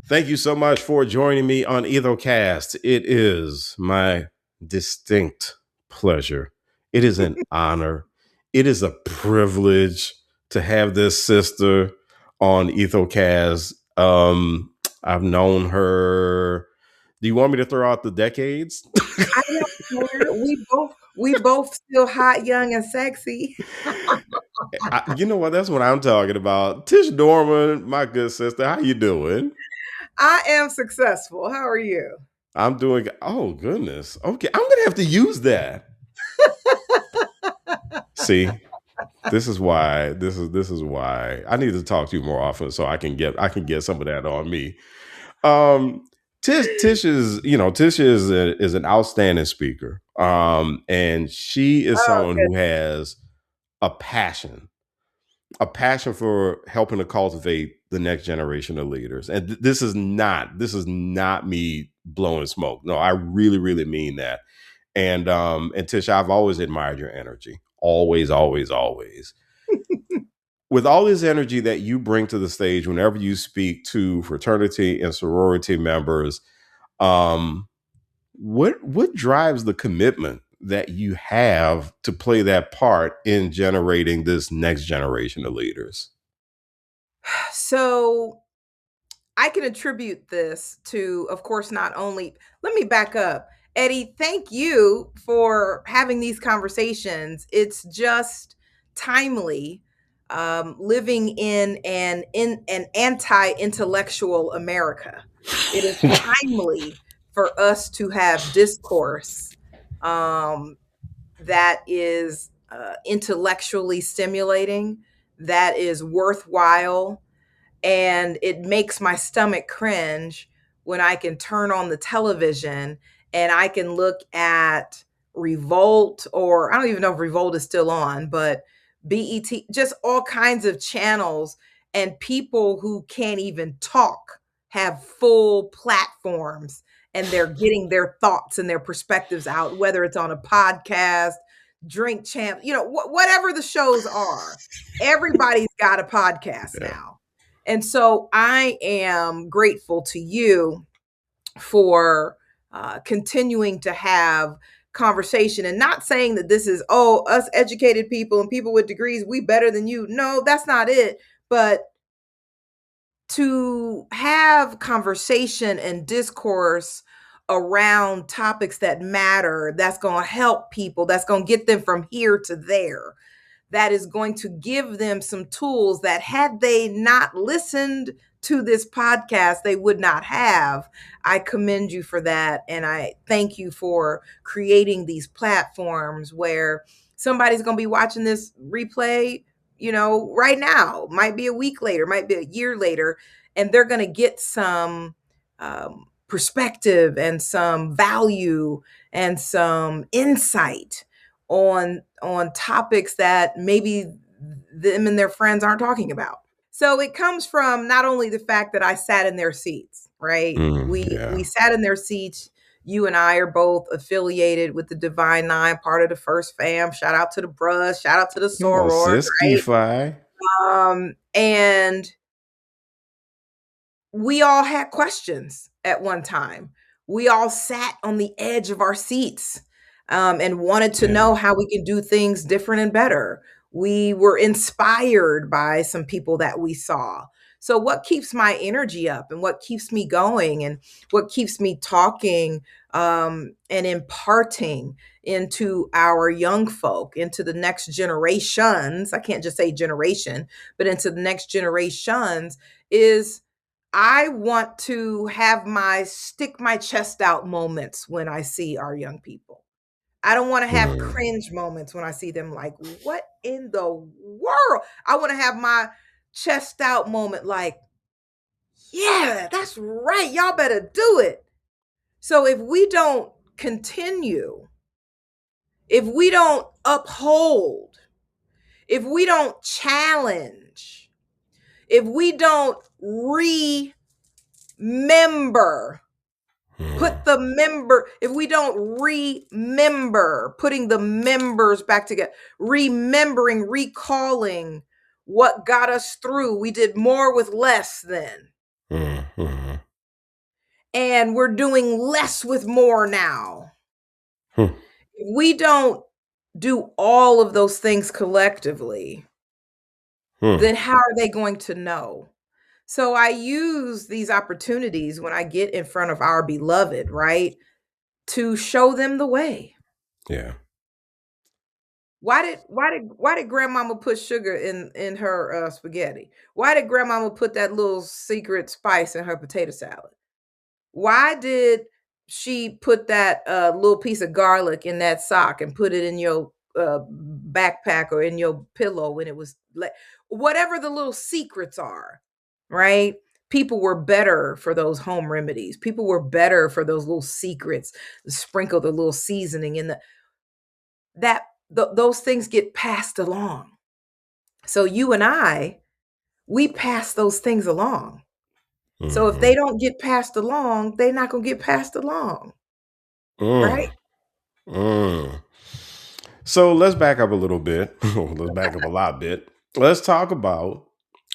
Thank you so much for joining me on Ethocast. It is my distinct pleasure. It is an honor. It is a privilege to have this sister on Ethocast. I've known her. Do you want me to throw out the decades? I don't care. We both still hot, young, and sexy. You know what? That's what I'm talking about. Tish Dorman, my good sister. How you doing? I am successful. How are you? I'm doing. Oh goodness. Okay, I'm gonna have to use that. See, this is why I need to talk to you more often so I can get some of that on me. Um, Tish is an outstanding speaker. And she is Oh, someone good. who has a passion, a passion for helping to cultivate the next generation of leaders. And this is not me blowing smoke. No, I really, really mean that. And Tish, I've always admired your energy. Always, always, always. With all this energy that you bring to the stage whenever you speak to fraternity and sorority members, um, what drives the commitment that you have to play that part in generating this next generation of leaders? So I can attribute this to, of course, not only, let me back up. Eddie, thank you for having these conversations. It's just timely, living in an anti-intellectual America. It is timely for us to have discourse um, that is intellectually stimulating, that is worthwhile, and it makes my stomach cringe when I can turn on the television and I can look at Revolt, or I don't even know if Revolt is still on, but BET, just all kinds of channels, and people who can't even talk have full platforms and they're getting their thoughts and their perspectives out, whether it's on a podcast, Drink Champ, whatever the shows are. Everybody's got a podcast Yeah. now. And so I am grateful to you for continuing to have conversation, and not saying that this is, oh, us educated people and people with degrees, we better than you. No, that's not it. But to have conversation and discourse around topics that matter, that's going to help people, that's going to get them from here to there, that is going to give them some tools that, had they not listened to this podcast, they would not have. I commend you for that. And I thank you for creating these platforms where somebody's going to be watching this replay, right now, might be a week later, might be a year later, and they're going to get some perspective and some value and some insight on topics that maybe them and their friends aren't talking about. So it comes from not only the fact that I sat in their seats, right? We Yeah. sat in their seats. You and I are both affiliated with the Divine Nine, part of the First Fam. Shout out to the Bruhs, shout out to the Come on, sorors, sis. right? DeFi. And we all had questions at one time. We all sat on the edge of our seats, and wanted to Yeah. know how we can do things different and better. We were inspired by some people that we saw. So, what keeps my energy up and what keeps me going and what keeps me talking, and imparting into our young folk, into the next generations? I can't just say generation, but into the next generations is I want to have my stick my chest out moments when I see our young people. I don't want to have Mm. cringe moments when I see them like, what in the world? I want to have my chest out moment like, yeah, that's right. Y'all better do it. So if we don't continue, if we don't uphold, if we don't challenge, if we don't remember, Mm. if we don't remember, putting the members back together, remembering, recalling what got us through, we did more with less then. Mm. And we're doing less with more now. Hmm. If we don't do all of those things collectively, Hmm. then how are they going to know? So I use these opportunities when I get in front of our beloved, right? To show them the way. Yeah. Why did grandmama put sugar in her spaghetti? Why did grandmama put that little secret spice in her potato salad? Why did she put that little piece of garlic in that sock and put it in your backpack or in your pillow when it was like whatever the little secrets are, right? People were better for those home remedies. People were better for those little secrets, sprinkle the little seasoning in the that those things get passed along. So you and I, we pass those things along. So if Hmm. they don't get passed along, they're not gonna get passed along, right? Mm. Mm. So let's back up a little bit. Let's back up a lot bit. Let's talk about,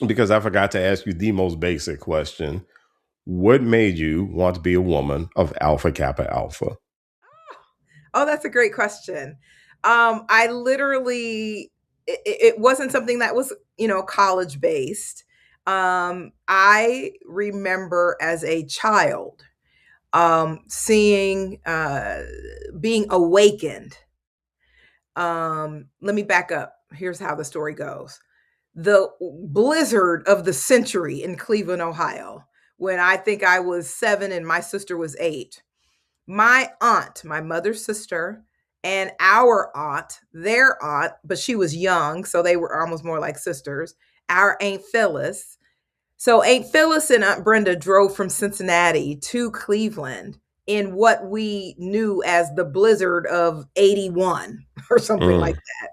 because I forgot to ask you the most basic question. What made you want to be a woman of Alpha Kappa Alpha? Oh, that's a great question. I literally, it wasn't something that was, college based. I remember as a child seeing, being awakened. Let me back up. Here's how the story goes. The blizzard of the century in Cleveland, Ohio, when I think I was 7 and my sister was 8. My aunt, my mother's sister, and our aunt, their aunt, but she was young, so they were almost more like sisters, our Aunt Phyllis. So Aunt Phyllis and Aunt Brenda drove from Cincinnati to Cleveland in what we knew as the blizzard of 81 or something like Mm. that.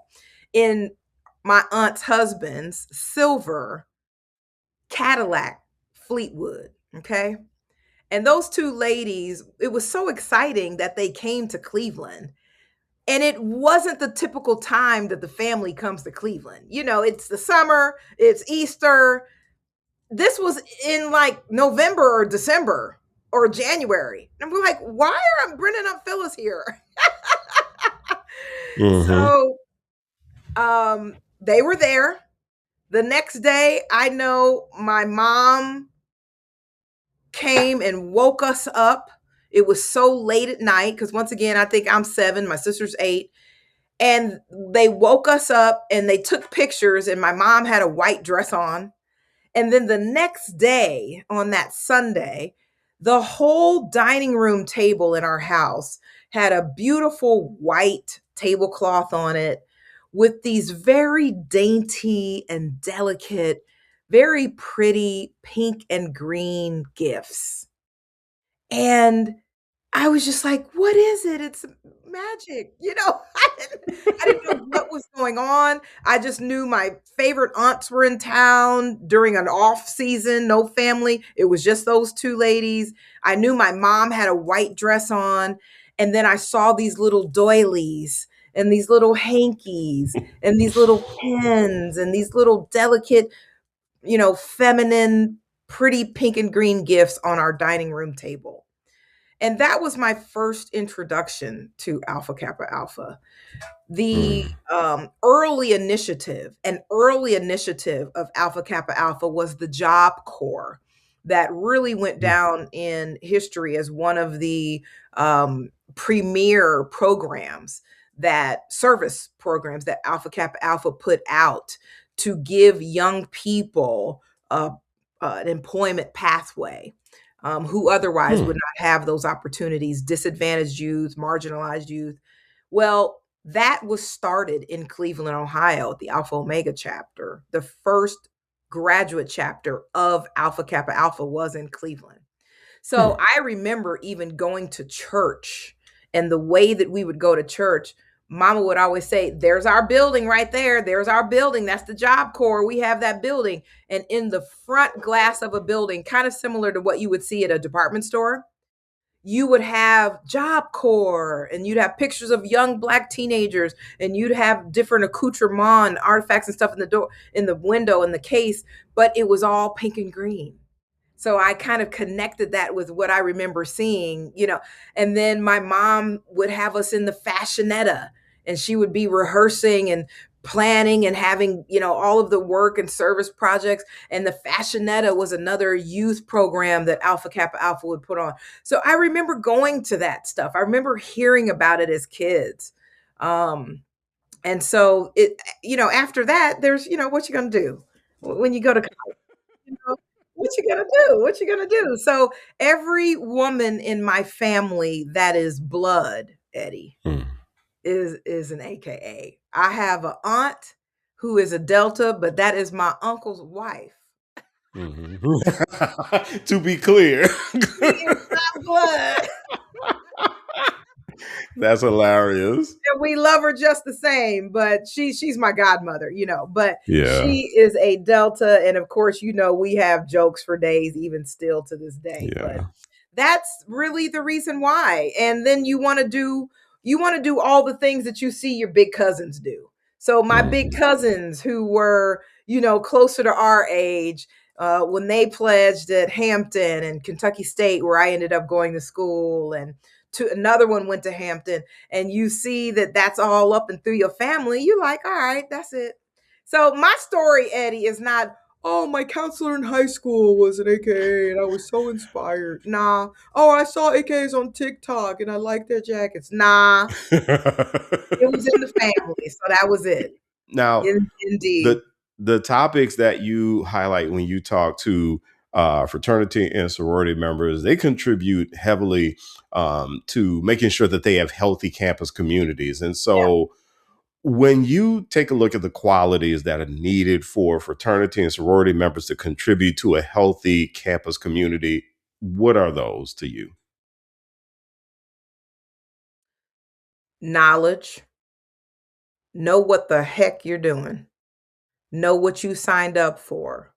In my aunt's husband's silver Cadillac Fleetwood, okay? And those two ladies, it was so exciting that they came to Cleveland. And it wasn't the typical time that the family comes to Cleveland. It's the summer, it's Easter. This was in like November or December or January. And we're like, why are Brendan and Phyllis here? Hmm. So they were there. The next day, I know my mom came and woke us up. It was so late at night because once again, I think I'm 7, my sister's 8. And they woke us up and they took pictures, and my mom had a white dress on. And then the next day, on that Sunday, the whole dining room table in our house had a beautiful white tablecloth on it with these very dainty and delicate, very pretty pink and green gifts. And I was just like, "What is it? It's magic." I didn't know what was going on. I just knew my favorite aunts were in town during an off season, no family. It was just those 2 ladies. I knew my mom had a white dress on, and then I saw these little doilies and these little hankies and these little pins and these little delicate, feminine, pretty pink and green gifts on our dining room table. And that was my first introduction to Alpha Kappa Alpha. The Mm. early initiative of Alpha Kappa Alpha was the Job Corps that really went down in history as one of the premier service programs that Alpha Kappa Alpha put out to give young people an employment pathway, who otherwise Hmm. would not have those opportunities, disadvantaged youth, marginalized youth. Well, that was started in Cleveland, Ohio, at the Alpha Omega chapter. The first graduate chapter of Alpha Kappa Alpha was in Cleveland. Hmm. So I remember even going to church, and the way that we would go to church, mama would always say, "There's our building right there. There's our building. That's the Job Corps. We have that building." And in the front glass of a building, kind of similar to what you would see at a department store, you would have Job Corps, and you'd have pictures of young Black teenagers, and you'd have different accoutrement artifacts and stuff in the door, in the window, in the case, but it was all pink and green. So I kind of connected that with what I remember seeing, and then my mom would have us in the fashionetta, and she would be rehearsing and planning and having, all of the work and service projects. And the fashionetta was another youth program that Alpha Kappa Alpha would put on. So I remember going to that stuff. I remember hearing about it as kids. And so after that, there's, what you gonna do when you go to college? What you gonna do? What you gonna do? So every woman in my family that is blood, Eddie, Mm. is an AKA. I have an aunt who is a Delta, but that is my uncle's wife. Mhm. To be clear. She is not blood. That's hilarious. And we love her just the same, but she's my godmother, but Yeah. she is a Delta. And of course, we have jokes for days, even still to this day. But Yeah. that's really the reason why. And then you want to do all the things that you see your big cousins do. So my big Mhm. cousins who were, closer to our age, when they pledged at Hampton and Kentucky State, where I ended up going to school, and to another one went to Hampton, and you see that that's all up and through your family, you're like, all right, that's it. So my story, Eddie, is not, oh, my counselor in high school was an AKA and I was so inspired. Nah. Oh, I saw AKAs on TikTok and I like their jackets. Nah. It was in the family. So that was it. Now, Indeed. the topics that you highlight when you talk to fraternity and sorority members, they contribute heavily to making sure that they have healthy campus communities. And Yeah. so when you take a look at the qualities that are needed for fraternity and sorority members to contribute to a healthy campus community, what are those to you? Knowledge. Know what the heck you're doing. Know what you signed up for.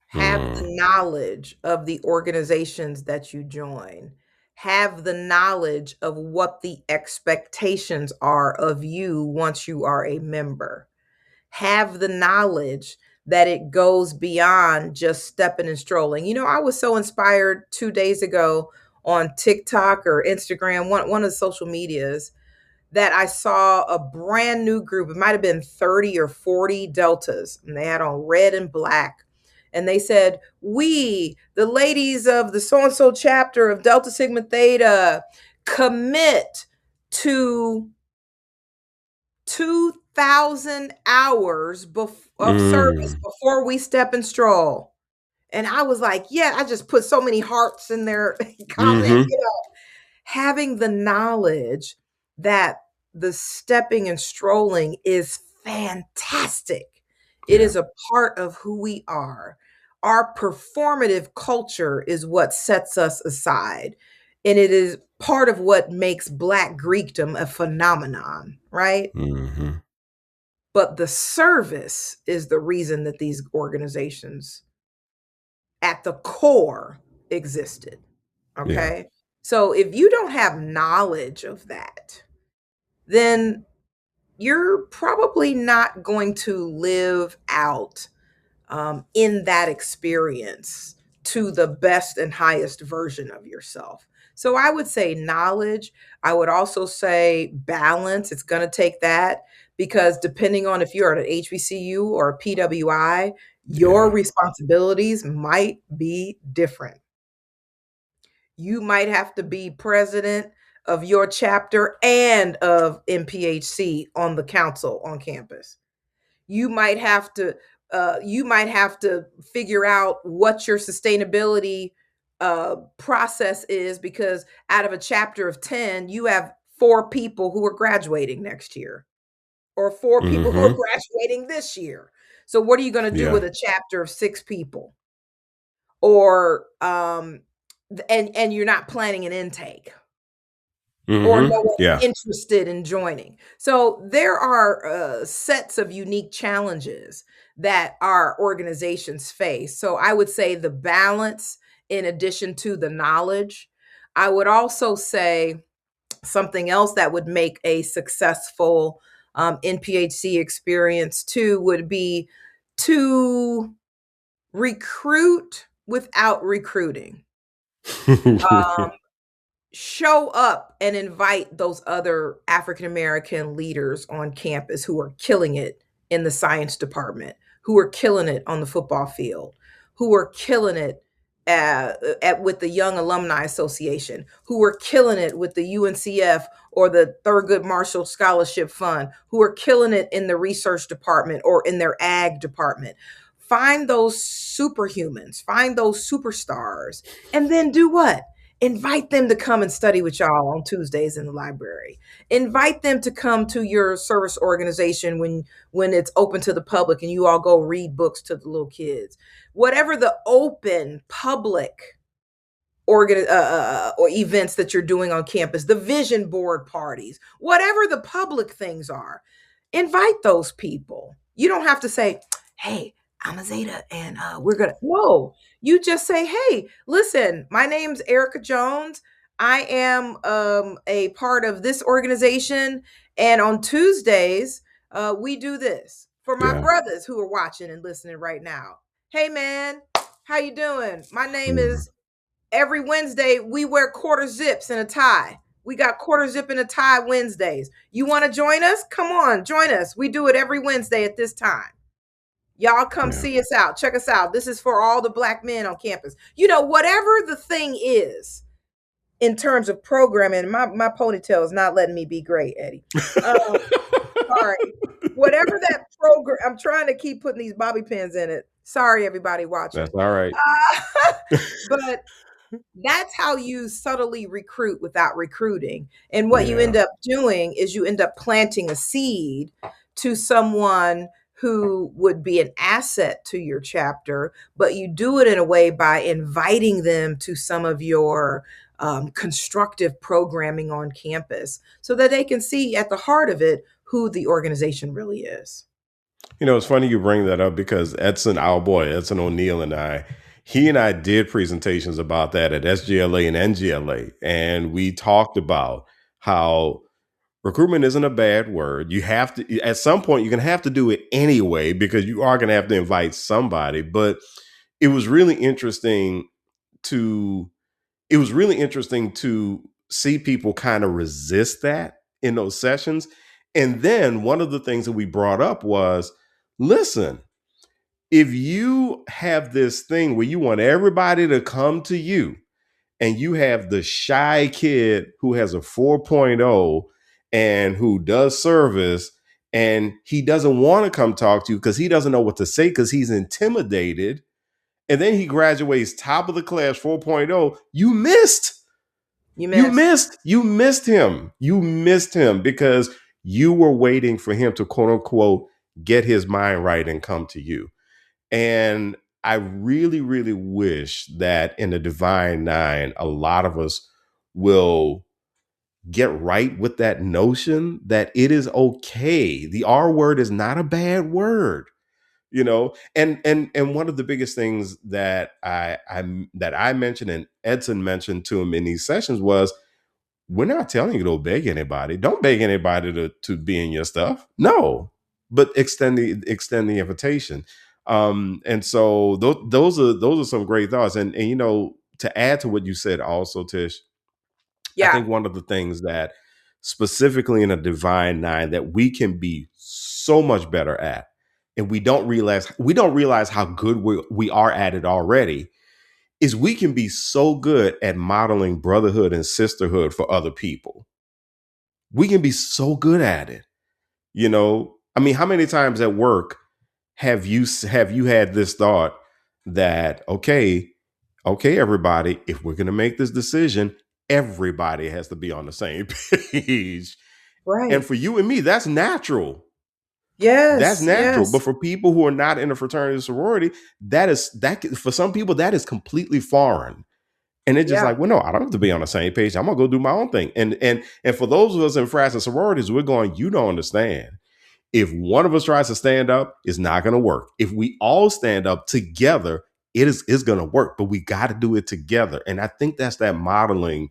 Have the Mm, knowledge of the organizations that you join. Have the knowledge of what the expectations are of you once you are a member. Have the knowledge that it goes beyond just stepping and strolling. I was so inspired 2 days ago on TikTok or Instagram, one of the social medias, that I saw a brand new group. It might have been 30 or 40 Deltas, and they had on red and black. And they said, we, the ladies of the so and so chapter of Delta Sigma Theta, commit to 2,000 hours of service mm, before we step and stroll. And I was like, yeah, I just put so many hearts in their comment, hmm having the knowledge that the stepping and strolling is fantastic. It Yeah. is a part of who we are. Our performative culture is what sets us aside. And it is part of what makes Black Greekdom a phenomenon, right? hmm But the service is the reason that these organizations at the core existed. Yeah. Okay. So if you don't have knowledge of that, then you're probably not going to live out in that experience to the best and highest version of yourself. So I would say knowledge. I would also say balance. It's going to take that, because depending on if you're at an HBCU or a PWI, your Yeah. responsibilities might be different. You might have to be president of your chapter and of nphc on the council on campus. You might have to figure out what your sustainability process is, because out of a chapter of 10 you have 4 people who are graduating next year, or 4 people who are hmm graduating this year. So what are you going to do Yeah. with a chapter of 6 people? Or and you're not planning an intake, or no one's Yeah. interested in joining. So there are sets of unique challenges that our organizations face. So I would say the balance, in addition to the knowledge. I would also say something else that would make a successful NPHC experience too would be to recruit without recruiting. Um, show up and invite those other African American leaders on campus who are killing it in the science department, who are killing it on the football field, who are killing it with the Young Alumni Association, who are killing it with the UNCF or the Thurgood Marshall Scholarship Fund, who are killing it in the research department or in their ag department. Find those superhumans, find those superstars, and then do what? Invite them to come and study with y'all on Tuesdays in the library. Invite them to come to your service organization when it's open to the public and you all go read books to the little kids. Whatever the open public or events that you're doing on campus, the vision board parties, whatever the public things are, invite those people. You don't have to say, hey, I'm a Zeta and we're gonna, no, you just say, hey, listen, my name's Erica Jones. I am a part of this organization, and on Tuesdays we do this. For my Yeah. brothers who are watching and listening right now, hey man, how you doing? My name Mhm. is, every Wednesday we wear quarter zips and a tie. We got quarter zip and a tie Wednesdays. You want to join us? Come on, join us. We do it every Wednesday at this time. Y'all come Yeah. see us out. Check us out. This is for all the Black men on campus. You know, whatever the thing is in terms of programming, my ponytail is not letting me be great, Eddie. Sorry. Whatever that program, I'm trying to keep putting these bobby pins in it. Sorry, everybody watching. That's all right. But that's how you subtly recruit without recruiting. And what you Yeah. end up doing is you end up planting a seed to someone who would be an asset to your chapter, but you do it in a way by inviting them to some of your constructive programming on campus so that they can see at the heart of it who the organization really is. You know, it's funny you bring that up because Edson, our boy, Edson O'Neill he and I did presentations about that at SGLA and NGLA. And we talked about how recruitment isn't a bad word. You have to, at some point, you're going to have to do it anyway because you are going to have to invite somebody. But it was really interesting to, it was really interesting to see people kind of resist that in those sessions. And then one of the things that we brought up was, listen, if you have this thing where you want everybody to come to you and you have the shy kid who has a 4.0 and who does service and he doesn't want to come talk to you because he doesn't know what to say because he's intimidated, and then he graduates top of the class 4.0, you missed. You You missed. missed. You missed him. You missed him because you were waiting for him to quote unquote get his mind right and come to you. And I really, really wish that in the Divine Nine, a lot of us will get right with that notion that it is okay. The R word is not a bad word, you know. And one of the biggest things that I mentioned and Edson mentioned to him in these sessions was, we're not telling you to beg anybody. Don't beg anybody to be in your stuff. No, but extend the invitation. And so those are some great thoughts. And you know, to add to what you said, also, Tish, I Yeah. think one of the things that specifically in a Divine Nine that we can be so much better at, and we don't realize how good we are at it already, is we can be so good at modeling brotherhood and sisterhood for other people. We can be so good at it. You know, I mean, how many times at work have you had this thought that, okay, everybody, if we're going to make this decision, everybody has to be on the same page. And Right. for you and me, that's natural. That's Yes. natural. But Yes. for people who are not in a fraternity or sorority, for some people that is completely foreign. And it's just Yeah. like, well, no, I don't have to be on the same page. I'm gonna go do my own thing. And for those of us in frats and sororities, we're going, you don't understand. If one of us tries to stand up, it's not gonna work. If we all stand up together, it's gonna work. But we got to do it together. And I think that's that modeling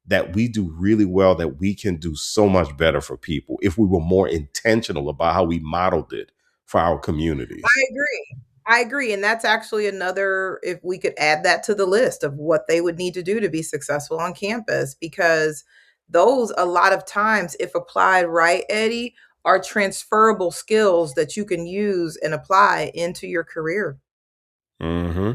that we do really well, that we can do so much better for people if we were more intentional about how we modeled it for our I communities. agree. I agree. And that's actually another, if we could add that to the list of what they would need to do to be successful on campus, because those, a lot of times, if applied right, Eddie, are transferable skills that you can use and apply into your career. hmm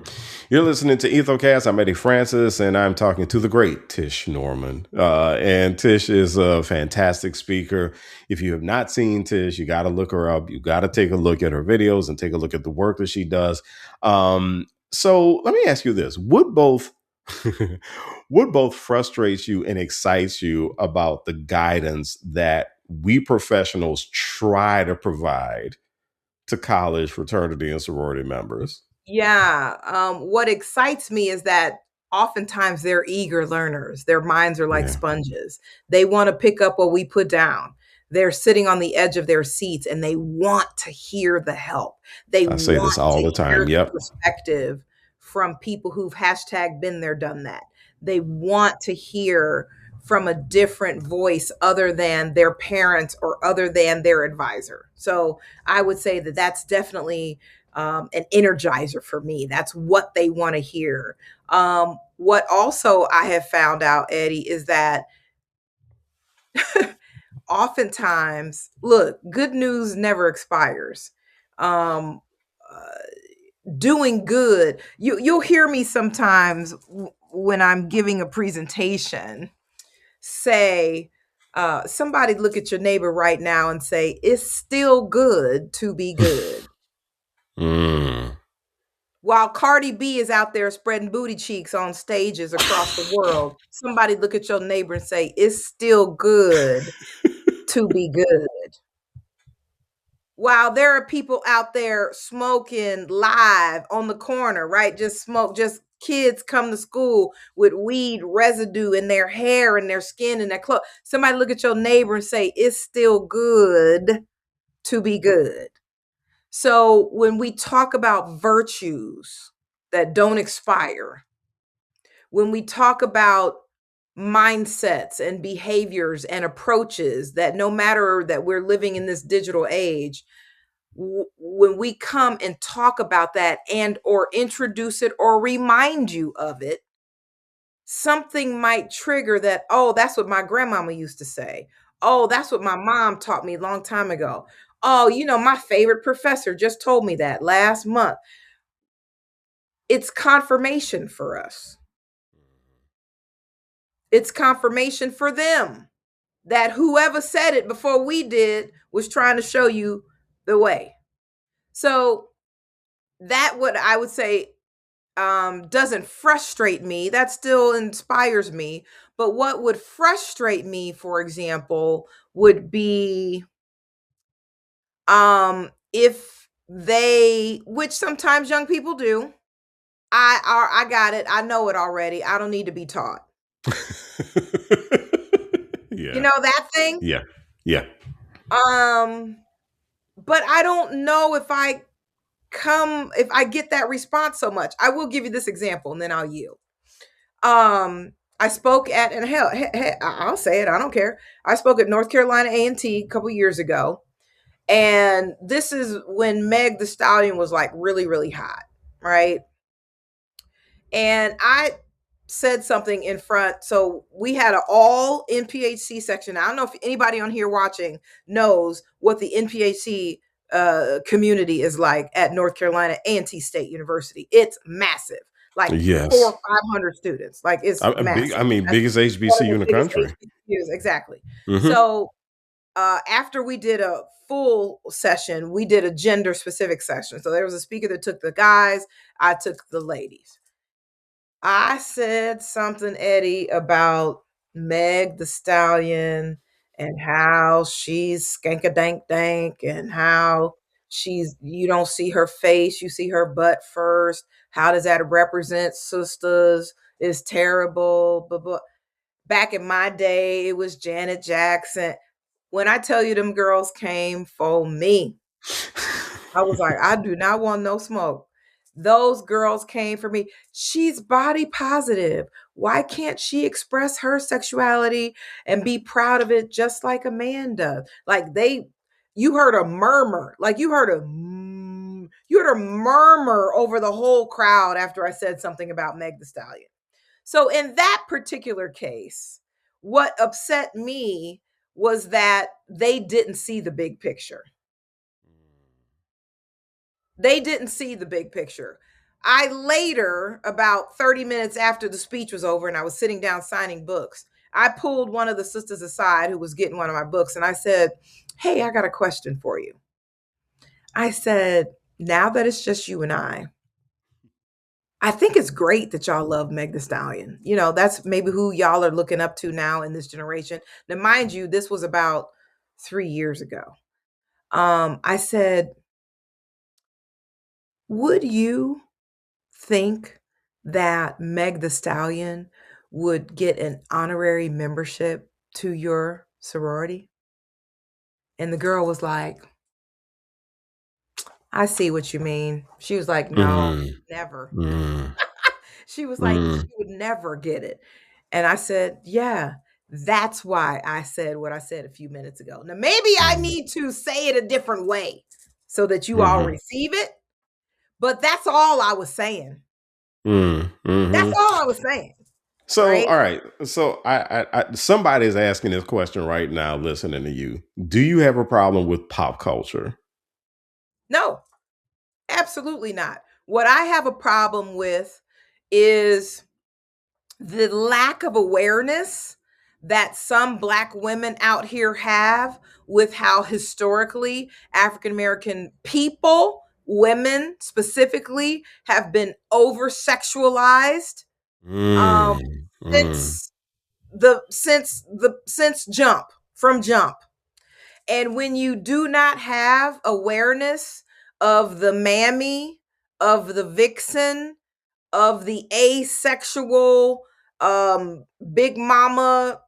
You're listening to Ethocast. I'm Eddie Francis, and I'm talking to the great Tish Norman. And Tish is a fantastic speaker. If you have not seen Tish, you got to look her up. You got to take a look at her videos and take a look at the work that she does. So let me ask you this: Would both would both frustrates you and excites you about the guidance that we professionals try to provide to college fraternity and sorority members? Yeah. What excites me is that oftentimes they're eager learners. Their minds are like Yeah, sponges. They want to pick up what we put down. They're sitting on the edge of their seats and they want to hear the help. They I say want this all to the time. hear the Yep. perspective from people who've hashtag been there, done that. They want to hear from a different voice other than their parents or other than their advisor. So I would say that that's definitely an energizer for me. That's what they want to hear. What also I have found out, Eddie, is that oftentimes, look, good news never expires. Um, Doing good, you'll hear me sometimes when I'm giving a presentation say, somebody look at your neighbor right now and say, it's still good to be good. Mm. While Cardi B is out there spreading booty cheeks on stages across the world, somebody look at your neighbor and say, it's still good to be good. While there are people out there smoking live on the corner, right? Just smoke, just kids come to school with weed residue in their hair and their skin and their clothes. Somebody look at your neighbor and say, it's still good to be good. So when we talk about virtues that don't expire, when we talk about mindsets and behaviors and approaches that no matter that we're living in this digital age, when we come and talk about that and or introduce it or remind you of it, something might trigger that, oh, that's what my grandmama used to say. Oh, that's what my mom taught me a long time ago. Oh, my favorite professor just told me that last month. It's confirmation for us. It's confirmation for them that whoever said it before we did was trying to show you the way. So that what I would say doesn't frustrate me. That still inspires me. But what would frustrate me, for example, would be if they, which sometimes young people do. I got it. I know it already. I don't need to be taught. You Yeah. know that thing? Yeah. Yeah. Um, but I don't know if I get that response so much. I will give you this example and then I'll yield. I spoke at, and hell, I'll say it, I don't care. I spoke at North Carolina A&T a couple years ago. And this is when Meg the Stallion was like really, really hot, right? And I said something in front. So we had an all nphc section. I don't know if anybody on here watching knows what the nphc community is like at North Carolina A&T State University. It's massive, like four Yes. or 500 students. Like it's I'm big. I massive. mean, That's biggest one of HBCU the in the biggest country. HBCUs, exactly. Hmm. So after we did a full session, we did a gender specific session. So there was a speaker that took the guys, I took the ladies. I said something, Eddie, about Meg the Stallion and how she's skankadank dank and how you don't see her face, you see her butt first. How does that represent sisters? It's terrible. But back in my day, it was Janet Jackson. When I tell you them girls came for me, I was like, I do not want no smoke. Those girls came for me. She's body positive. Why can't she express her sexuality and be proud of it just like a man does? Like you heard a murmur, like you heard a You heard a murmur over the whole crowd after I said something about Meg the Stallion. So in that particular case, what upset me was that they didn't see the big picture. They didn't see the big picture. I later, about 30 minutes after the speech was over and I was sitting down signing books, I pulled one of the sisters aside who was getting one of my books and I said, "Hey, I got a question for you." I said, "Now that it's just you and I think it's great that y'all love Meg the Stallion. You know, that's maybe who y'all are looking up to now in this generation." Now, mind you, this was about 3 years ago. I said, "Would you think that Meg the Stallion would get an honorary membership to your sorority?" And the girl was like, "I see what you mean." She was like, "No, Mm, never." mm, She was like, mm, "She would never get it." And I said, "Yeah, that's why I said what I said a few minutes ago. Now, maybe I mm, need to say it a different way so that you all mhm, receive it, but that's all I was saying. That's mhm. all I was saying, So, right? all right. So, somebody is asking this question right now, listening to you. Do you have a problem with pop culture? No, absolutely not. What I have a problem with is the lack of awareness that some Black women out here have with how historically African American people, women specifically, have been over sexualized um, Mm, mm, since jump from jump. And when you do not have awareness of the mammy, of the vixen, of the asexual, big mama,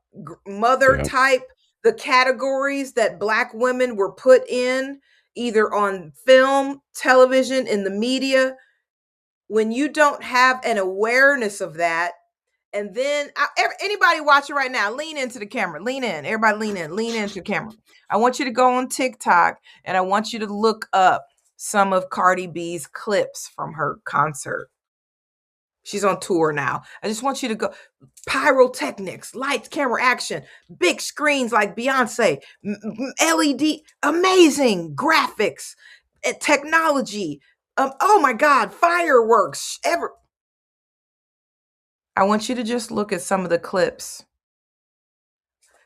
mother yeah. type, the categories that Black women were put in, either on film, television, in the media, when you don't have an awareness of that, and then anybody watching right now, lean into the camera, lean in, everybody lean into the camera. I want you to go on TikTok and I want you to look up some of Cardi B's clips from her concert. She's on tour now. I just want you to go pyrotechnics, lights, camera, action, big screens like Beyonce, LED, amazing graphics, technology. Oh my God, fireworks. I want you to just look at some of the clips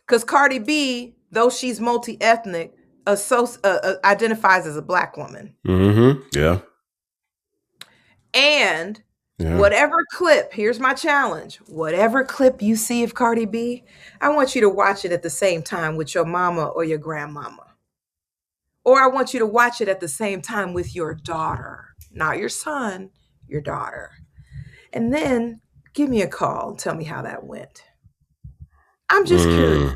because Cardi B, though she's multi-ethnic, identifies as a Black woman. Mm-hmm. Yeah. And Yeah. whatever clip, here's my challenge. Whatever clip you see of Cardi B, I want you to watch it at the same time with your mama or your grandmama. Or I want you to watch it at the same time with your daughter, not your son, your daughter. And then give me a call and tell me how that went. I'm just curious.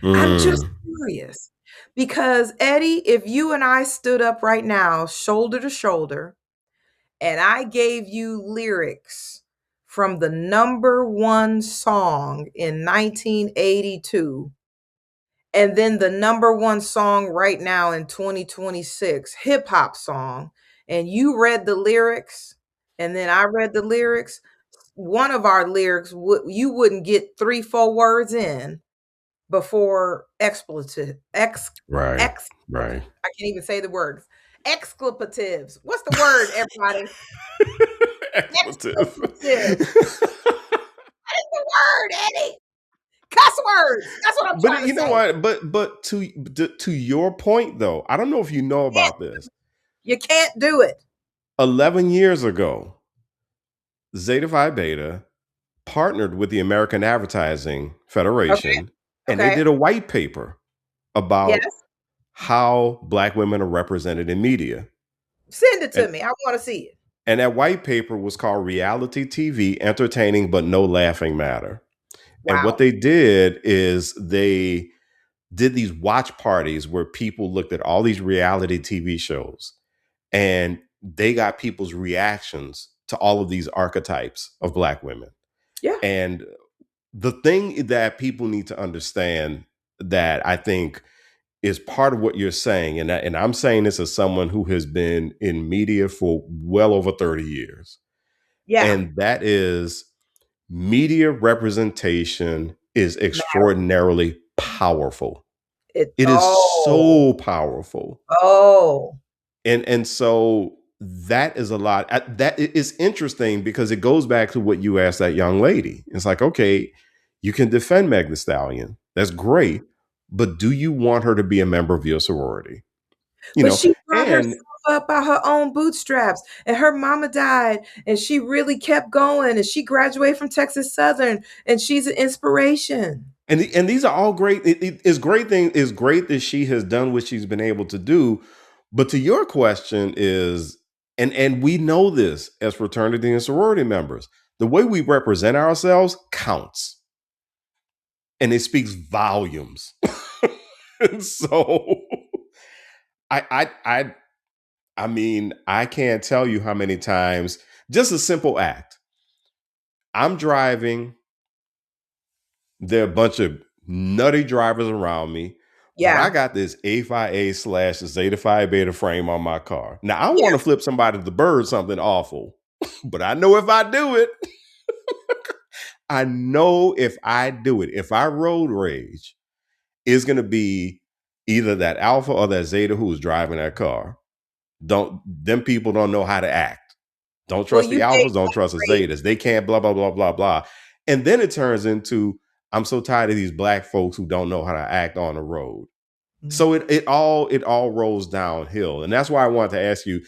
Mm, I'm just mm, curious. Because Eddie, if you and I stood up right now, shoulder to shoulder, and I gave you lyrics from the number one song in 1982, and then the number one song right now in 2026, hip hop song, and you read the lyrics, and then I read the lyrics, one of our lyrics, you wouldn't get 3, 4 words in before expletive, right. ex, Right. I can't even say the words. Exclamatives. What's the word, everybody? Expletive. Exclamatives. What is the word, Eddie? Cuss words. That's what I'm But trying to you know say. what? But to your point though, I don't know if you know about this. You can't do it. 11 years ago, Zeta Phi Beta partnered with the American Advertising Okay. Federation, and they Okay. did a white paper about Yes. how Black women are represented in media. Send it to And me. I want to see it. and that white paper was called Reality TV: Entertaining but No Laughing Matter. And what Wow. they did is they did these watch parties where people looked at all these reality TV shows and they got people's reactions to all of these archetypes of Black women. Yeah. And the thing that people need to understand that I think is part of what you're saying, and I'm saying this as someone who has been in media for well over 30 years, Yeah. and that is media representation is Matter. extraordinarily powerful. It It is oh. so powerful. Oh. And so that is a lot. That is interesting because it goes back to what you asked that young lady. It's like, okay, you can defend Meg the Stallion. That's great. But do you want her to be a member of your sorority? You But know, she brought herself and up by her own bootstraps, and her mama died, and she really kept going, and she graduated from Texas Southern, and she's an inspiration. and these are all great. It's great thing. It's great that she has done what she's been able to do. But to your question is, and we know this as fraternity and sorority members, the way we represent ourselves counts, and it speaks volumes. And so, I, I, I, I mean, I can't tell you how many times just a simple act. I'm driving. There are a bunch of nutty drivers around me, but I Yeah. got this A/A/Zeta Phi Beta frame on my car. Now I want Yeah. to flip somebody the bird something awful, but I know if I do it, I know if I do it, if I road rage, it's going to be either that alpha or that zeta who's driving that car. Don't them people don't know how to act. Don't Well, trust the you gave alphas, don't that trust the great. zetas. They can't blah blah blah blah blah. And then it turns into I'm so tired of these black folks who don't know how to act on the road. Mm. So it all rolls downhill. And that's why I wanted to ask you,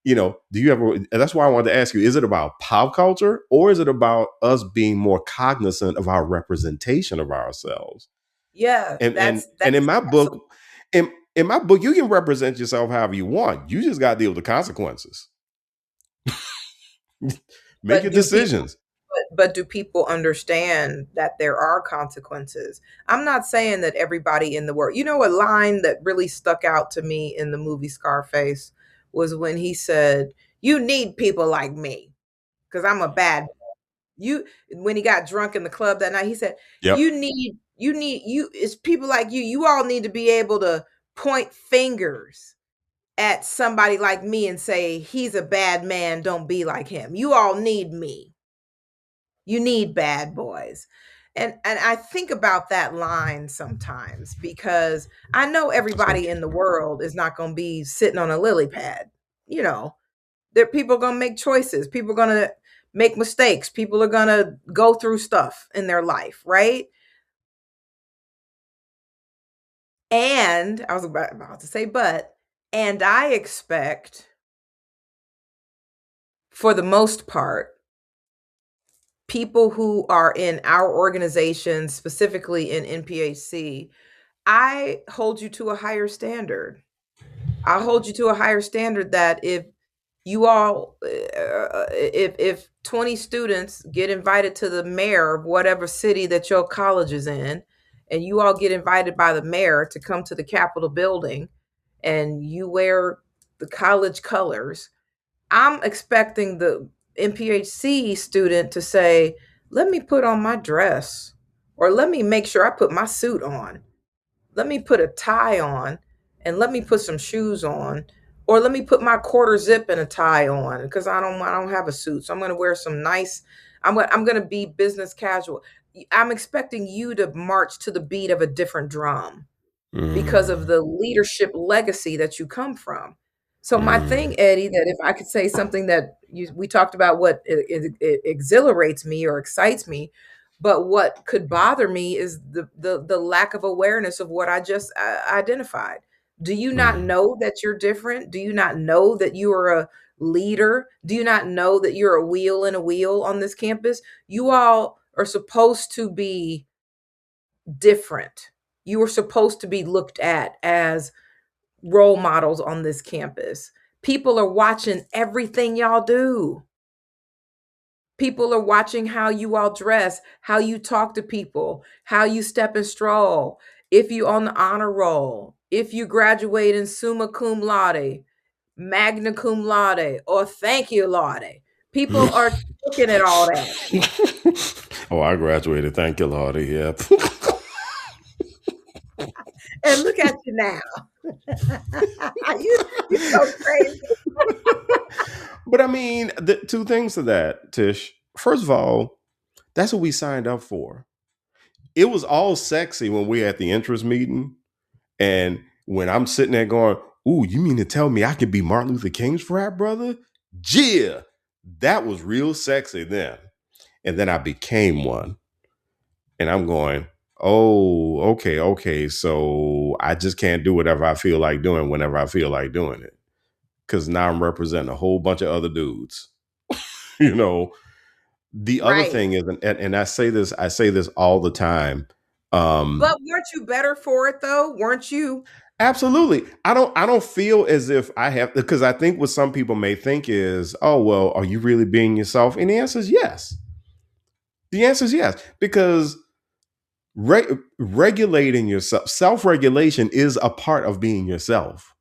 do you ever that's why I wanted to ask you, is it about pop culture or is it about us being more cognizant of our representation of ourselves? Yeah, And and and in that's my absolutely. book, in my book, you can represent yourself however you want. You just got to deal with the consequences. Make But your do people decisions. but do people understand that there are consequences? I'm not saying that everybody in the world. You know, a line that really stuck out to me in the movie Scarface was when he said, "You need people like me because I'm a bad you." When he got drunk in the club that night, he said, Yep. "You it's people like you. You all need to be able to point fingers at somebody like me and say he's a bad man. Don't be like him. You all need me." You need bad boys. And I think about that line sometimes because I know So everybody in the world is not going to be sitting on a lily pad. You know, there people are going to make choices. People are going to make mistakes. People are going to go through stuff in their life, right? And I was about to say but and I expect for the most part people who are in our organization, specifically in NPHC, I hold you to a higher standard. I hold you to a higher standard that if you all, if 20 students get invited to the mayor of whatever city that your college is in, and you all get invited by the mayor to come to the Capitol building, and you wear the college colors, I'm expecting the NPHC student to say, let me put on my dress, or let me make sure I put my suit on, let me put a tie on, and let me put some shoes on, or let me put my quarter zip and a tie on because I don't have a suit, so I'm going to wear some nice. I'm going to be business casual. I'm expecting you to march to the beat of a different drum because of mm, the leadership legacy that you come from. So my thing, mm, Eddie, that if I could say something that we talked about, what it exhilarates me or excites me, but what could bother me is the lack of awareness of what I just identified. Do you not mm, know that you're different? Do you not know that you are a leader? Do you not know that you're a wheel in a wheel on this campus? You all are supposed to be different. You are supposed to be looked at as role models on this campus. People are watching everything y'all do. People are watching how you all dress, how you talk to people, how you step and stroll, if you on the honor roll, if you graduate in summa cum laude, magna cum laude, or thank you laude. People are looking at all that. oh, I graduated. Thank you, Lordy. Yep. And look at you now. You so crazy. But I mean, the two things to that, Tish. First of all, that's what we signed up for. It was all sexy when we at the interest meeting, and when I'm sitting there going, "Ooh, you mean to tell me I could be Martin Luther King's frat brother?" Yeah, that was real sexy then. And then I became one, and I'm going, "Oh, okay, okay. So I just can't do whatever I feel like doing whenever I feel like doing it, because now I'm representing a whole bunch of other dudes." you know, the other Right. thing is, and I say this all the time. But weren't you better for it though? Weren't you? Absolutely. I don't feel as if I have, because I think what some people may think is, oh, well, are you really being yourself? And the answer is yes. The answer is yes, because regulating yourself, self-regulation is a part of being yourself.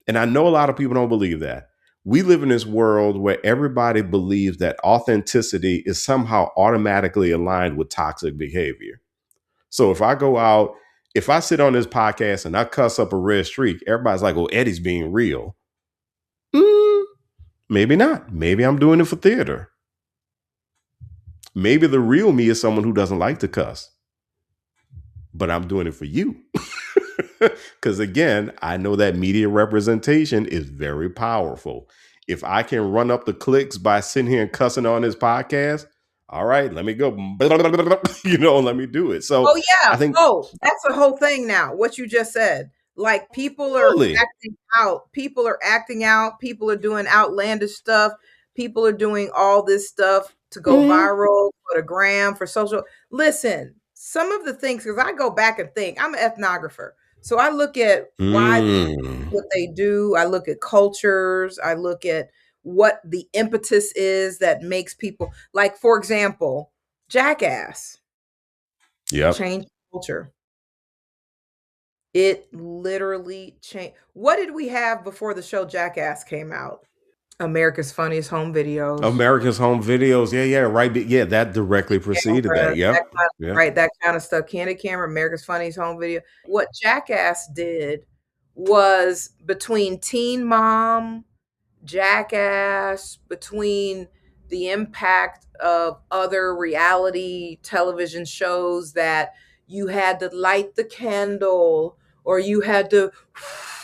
And I know a lot of people don't believe that. We live in this world where everybody believes that authenticity is somehow automatically aligned with toxic behavior. So if I go out, if I sit on this podcast and I cuss up a red streak, everybody's like, "Oh, Eddie's being real." Mm, maybe not. Maybe I'm doing it for theater. Maybe the real me is someone who doesn't like to cuss, but I'm doing it for you. Because again, I know that media representation is very powerful. If I can run up the clicks by sitting here and cussing on this podcast, all right, let me go. Let me do it. So Oh yeah. I think, Oh, that's the whole thing now. What you just said. Like people are absolutely. acting out. People are acting out. People are doing outlandish stuff. People are doing all this stuff to go Mhm. viral for the gram, for social. Listen, some of the things, because I go back and think, I'm an ethnographer. So I look at why Mm. what they do. I look at cultures. I look at what the impetus is that makes people, like, for example, Jackass Yep. changed culture. It literally changed. What did we have before the show Jackass came out? America's Funniest Home Videos. America's Home Videos. Yeah, yeah, right. Yeah, that directly preceded Camera, that. Yep. that kind Yep. right, that kind of stuff. Candid Camera, America's Funniest Home Video. What Jackass did was between Teen Mom, Jackass, between the impact of other reality television shows that you had to light the candle or you had to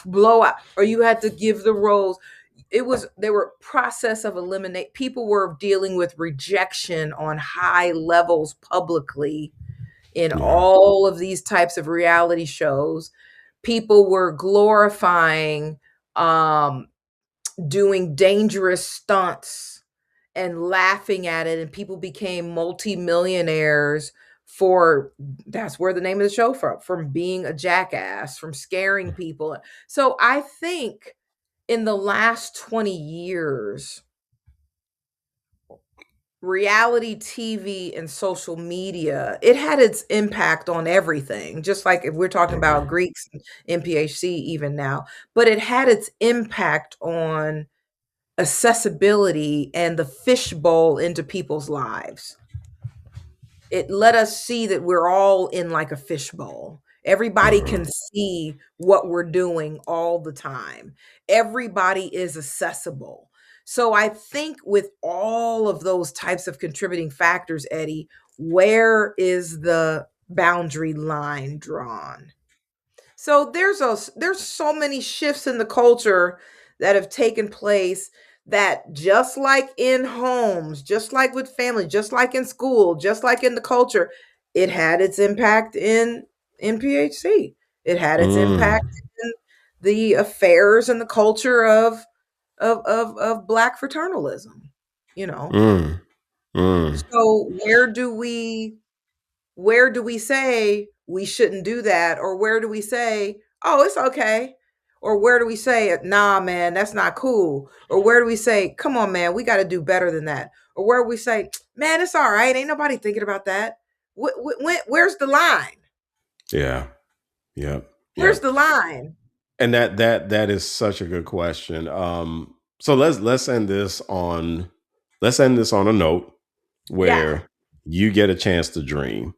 blow out or you had to give the rose. It was they were process of eliminate. People were dealing with rejection on high levels publicly in Yeah. all of these types of reality shows. People were glorifying doing dangerous stunts and laughing at it, and people became multimillionaires for that's where the name of the show from being a jackass, from scaring people. So I think in the last 20 years, reality TV and social media, it had its impact on everything. Just like if we're talking about Mhm. Greeks, nphc even now, but it had its impact on accessibility and the fishbowl into people's lives. It let us see that we're all in like a fishbowl. Everybody Mhm. can see what we're doing all the time. Everybody is accessible. So I think with all of those types of contributing factors, Eddie, where is the boundary line drawn? So there's so many shifts in the culture that have taken place that just like in homes, just like with family, just like in school, just like in the culture, it had its impact in NPHC. It had its impact Mm. in the affairs and the culture of black fraternalism, you know. Mm. Mm. So where do we say we shouldn't do that? Or where do we say, oh, it's okay? Or where do we say, nah, man, that's not cool? Or where do we say, come on, man, we got to do better than that? Or where we say, man, it's all right. Ain't nobody thinking about that. Where's the line? Yeah. Yep. Where's Yep. the line? And that is such a good question. So let's end this on a note Yeah. where you get a chance to dream.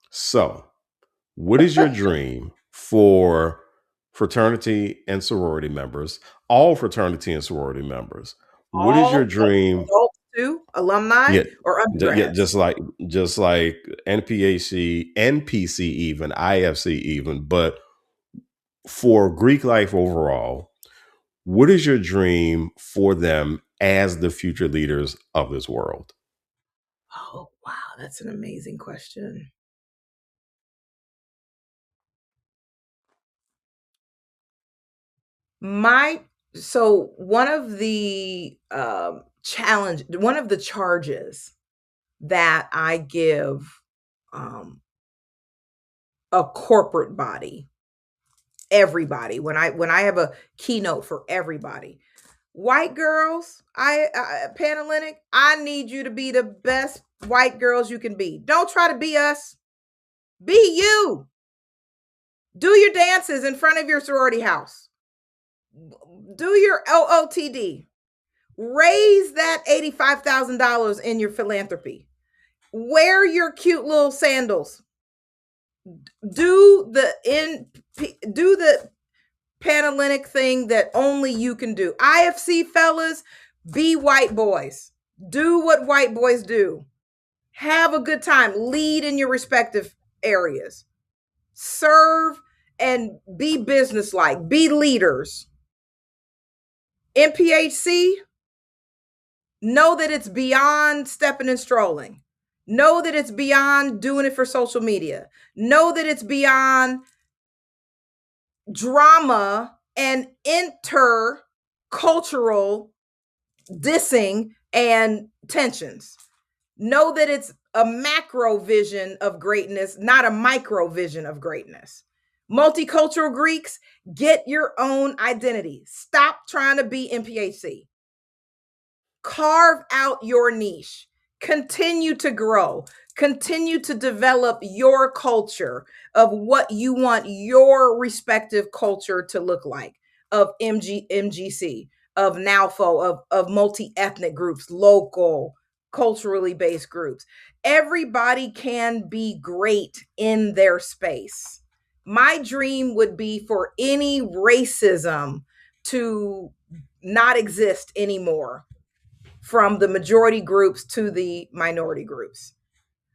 So, what is your dream? for fraternity and sorority members, all fraternity and sorority members? What is your All dream? adults too, alumni Yeah, or yeah, undergrads? just like NPHC, NPC, even IFC, even. But for Greek life overall, what is your dream for them as the future leaders of this world? Oh, wow, that's an amazing question. My so one of the charges that I give um a corporate body, everybody, when I have a keynote for everybody. White girls, I Panhellenic, I need you to be the best white girls you can be. Don't try to be us. Be you. Do your dances in front of your sorority house. Do your OOTD. Raise that $85,000 in your philanthropy. Wear your cute little sandals. Do the Panhellenic thing that only you can do. IFC fellas, be white boys. Do what white boys do. Have a good time. Lead in your respective areas. Serve and be businesslike. Be leaders. NPHC, know that it's beyond stepping and strolling. Know that it's beyond doing it for social media. Know that it's beyond drama and intercultural dissing and tensions. Know that it's a macro vision of greatness, not a micro vision of greatness. Multicultural Greeks, get your own identity. Stop trying to be MPHC. Carve out your niche. Continue to grow. Continue to develop your culture of what you want your respective culture to look like, of MGC, of NALFO, of multi-ethnic groups, local, culturally based groups. Everybody can be great in their space. My dream would be for any racism to not exist anymore, from the majority groups to the minority groups.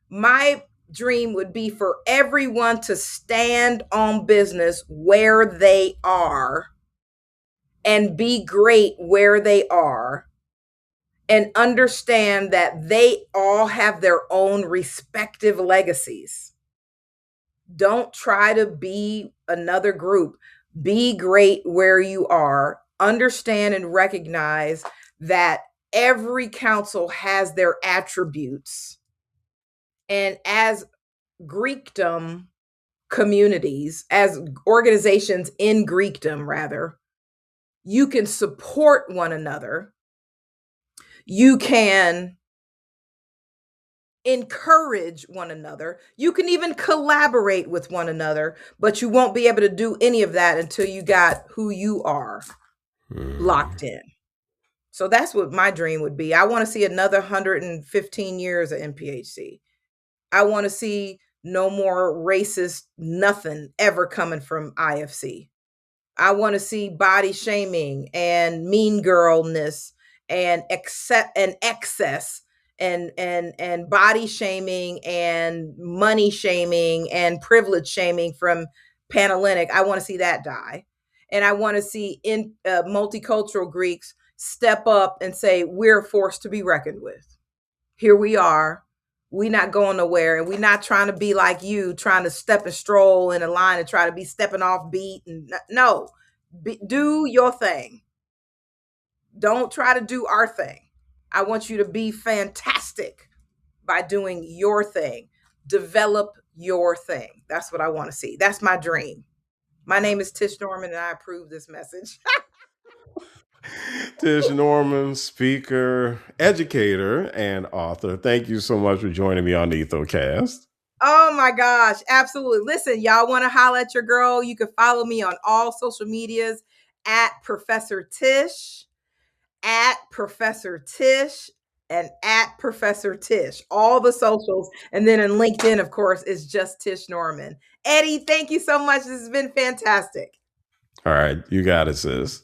My dream would be for everyone to stand on business where they are and be great where they are, and understand that they all have their own respective legacies. Don't try to be another group. Be great where you are. Understand and recognize that every council has their attributes. And as Greekdom communities, as organizations in Greekdom, rather, you can support one another. You can encourage one another. You can even collaborate with one another, but you won't be able to do any of that until you got who you are Hmm. locked in. So that's what my dream would be. I want to see another 115 years of MPHC. I want to see no more racist nothing ever coming from IFC. I want to see body shaming and mean girlness and excess and body shaming and money shaming and privilege shaming from Panhellenic. I want to see that die. And I want to see multicultural Greeks step up and say, we're a force to be reckoned with. Here we are. We not going nowhere, and we not trying to be like you, trying to step and stroll in a line and try to be stepping off beat. And no, do your thing. Don't try to do our thing. I want you to be fantastic by doing your thing. Develop your thing. That's what I want to see. That's my dream. My name is Tish Norman, and I approve this message. Tish Norman, speaker, educator, and author. Thank you so much for joining me on the Ethocast. Oh my gosh, absolutely. Listen, y'all want to holler at your girl? You can follow me on all social medias at Professor Tish, at Professor Tish, and at Professor Tish. All the socials. And then in LinkedIn, of course, is just Tish Norman. Eddie, thank you so much. This has been fantastic. All right, you got it, sis.